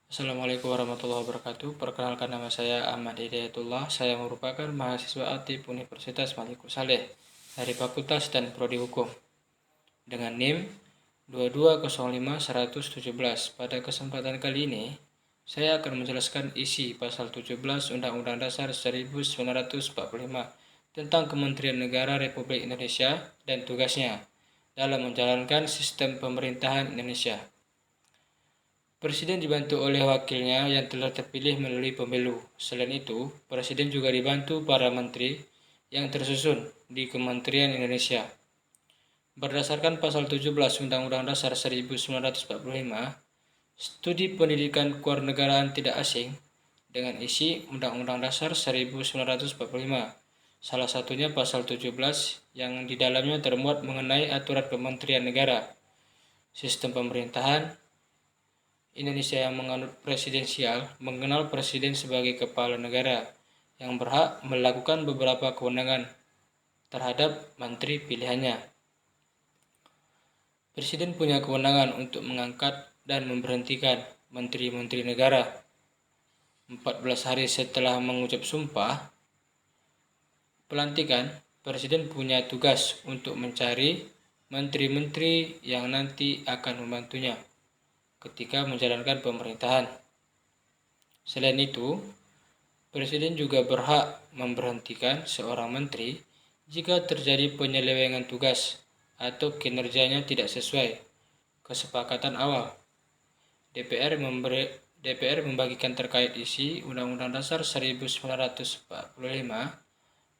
Assalamualaikum warahmatullahi wabarakatuh. Perkenalkan, nama saya Ahmad Hidayatullah. Saya merupakan mahasiswa aktif Universitas Malikus Saleh dari Fakultas dan Prodi Hukum dengan NIM 2205-117. Pada kesempatan kali ini, saya akan menjelaskan isi pasal 17 Undang-Undang Dasar 1945 tentang Kementerian Negara Republik Indonesia dan tugasnya dalam menjalankan sistem pemerintahan Indonesia. Presiden dibantu oleh wakilnya yang telah terpilih melalui pemilu. Selain itu, Presiden juga dibantu para menteri yang tersusun di Kementerian Indonesia. Berdasarkan pasal 17 Undang-Undang Dasar 1945, studi pendidikan kewarganegaraan tidak asing dengan isi Undang-Undang Dasar 1945. Salah satunya pasal 17 yang di dalamnya termuat mengenai aturan Kementerian Negara, sistem pemerintahan Indonesia yang menganut presidensial, mengenal presiden sebagai kepala negara yang berhak melakukan beberapa kewenangan terhadap menteri pilihannya. Presiden punya kewenangan untuk mengangkat dan memberhentikan menteri-menteri negara 14 hari setelah mengucap sumpah pelantikan. Presiden punya tugas untuk mencari menteri-menteri yang nanti akan membantunya ketika menjalankan pemerintahan. Selain itu, Presiden juga berhak memberhentikan seorang menteri jika terjadi penyelewengan tugas atau kinerjanya tidak sesuai kesepakatan awal. DPR membagikan terkait isi Undang-Undang Dasar 1945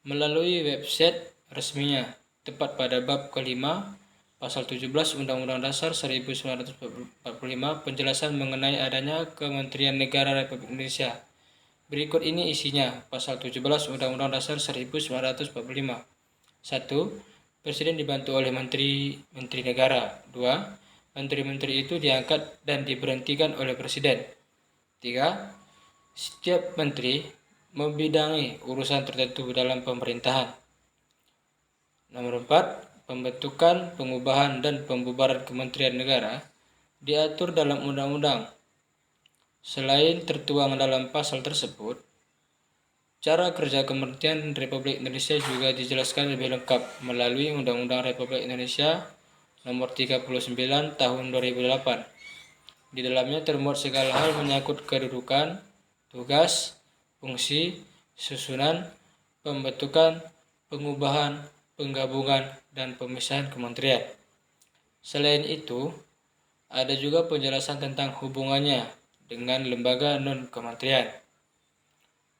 melalui website resminya, tepat pada bab kelima Pasal 17 Undang-Undang Dasar 1945 penjelasan mengenai adanya Kementerian Negara Republik Indonesia. Berikut ini isinya. Pasal 17 Undang-Undang Dasar 1945. 1. Presiden dibantu oleh menteri negara. 2. Menteri-menteri itu diangkat dan diberhentikan oleh Presiden. 3. Setiap menteri membidangi urusan tertentu dalam pemerintahan. Nomor 4. Pembentukan, pengubahan, dan pembubaran Kementerian Negara diatur dalam undang-undang. Selain tertuang dalam pasal tersebut, cara kerja Kementerian Republik Indonesia juga dijelaskan lebih lengkap melalui Undang-Undang Republik Indonesia Nomor 39 Tahun 2008. Di dalamnya termuat segala hal menyangkut kedudukan, tugas, fungsi, susunan, pembentukan, pengubahan, penggabungan, dan pemisahan kementerian. Selain itu, ada juga penjelasan tentang hubungannya dengan lembaga non-kementerian.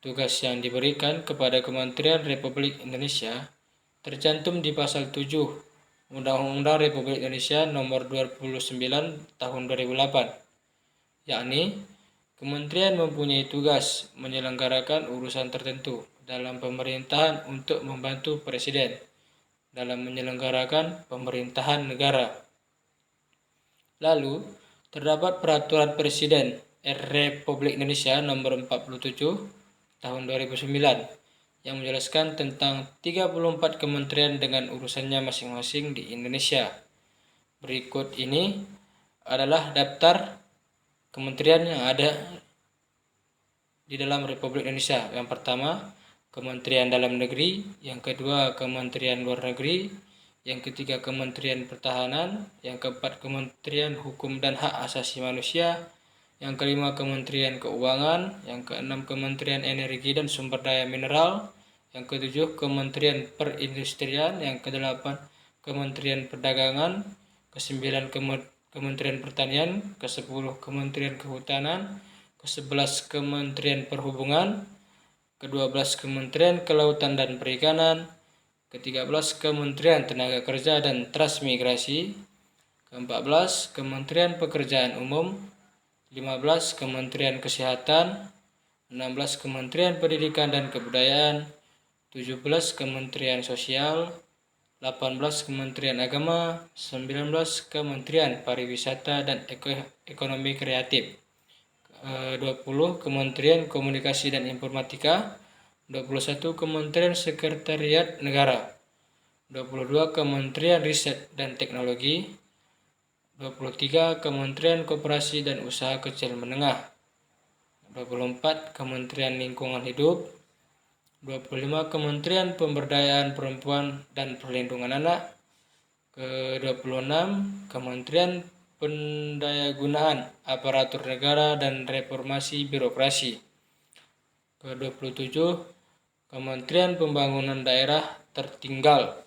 Tugas yang diberikan kepada Kementerian Republik Indonesia tercantum di pasal 7 Undang-Undang Republik Indonesia Nomor 29 Tahun 2008, yakni kementerian mempunyai tugas menyelenggarakan urusan tertentu dalam pemerintahan untuk membantu presiden dalam menyelenggarakan pemerintahan negara. Lalu, terdapat Peraturan Presiden Republik Indonesia Nomor 47 Tahun 2009 yang menjelaskan tentang 34 kementerian dengan urusannya masing-masing di Indonesia. Berikut ini adalah daftar kementerian yang ada di dalam Republik Indonesia. Yang pertama, Kementerian Dalam Negeri, yang kedua Kementerian Luar Negeri, yang ketiga Kementerian Pertahanan, yang keempat Kementerian Hukum dan Hak Asasi Manusia, yang kelima Kementerian Keuangan, yang keenam Kementerian Energi dan Sumber Daya Mineral, yang ketujuh Kementerian Perindustrian, yang kedelapan Kementerian Perdagangan, kesembilan Kementerian Pertanian, kesepuluh Kementerian Kehutanan, ke-11 Kementerian Perhubungan, ke-12 Kementerian Kelautan dan Perikanan, ke-13 Kementerian Tenaga Kerja dan Transmigrasi, ke-14 Kementerian Pekerjaan Umum, 15 Kementerian Kesehatan, 16 Kementerian Pendidikan dan Kebudayaan, 17 Kementerian Sosial, 18 Kementerian Agama, 19 Kementerian Pariwisata dan Ekonomi Kreatif, 20 Kementerian Komunikasi dan Informatika, 21 Kementerian Sekretariat Negara, 22 Kementerian Riset dan Teknologi, 23 Kementerian Koperasi dan Usaha Kecil Menengah, 24 Kementerian Lingkungan Hidup, 25 Kementerian Pemberdayaan Perempuan dan Perlindungan Anak, ke-26 Kementerian Pendayagunaan Aparatur Negara dan Reformasi Birokrasi, ke-27 Kementerian Pembangunan Daerah Tertinggal,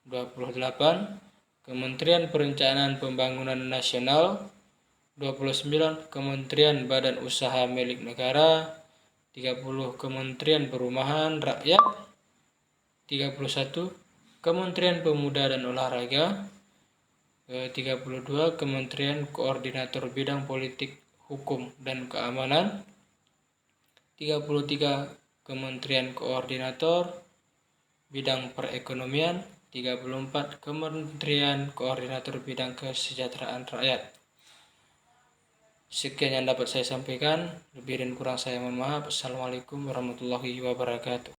28 Kementerian Perencanaan Pembangunan Nasional, 29 Kementerian Badan Usaha Milik Negara, 30 Kementerian Perumahan Rakyat, 31 Kementerian Pemuda dan Olahraga, 32 Kementerian Koordinator Bidang Politik, Hukum, dan Keamanan, 33 Kementerian Koordinator Bidang Perekonomian, 34 Kementerian Koordinator Bidang Kesejahteraan Rakyat. Sekian yang dapat saya sampaikan, lebih dan kurang saya mohon maaf. Assalamualaikum warahmatullahi wabarakatuh.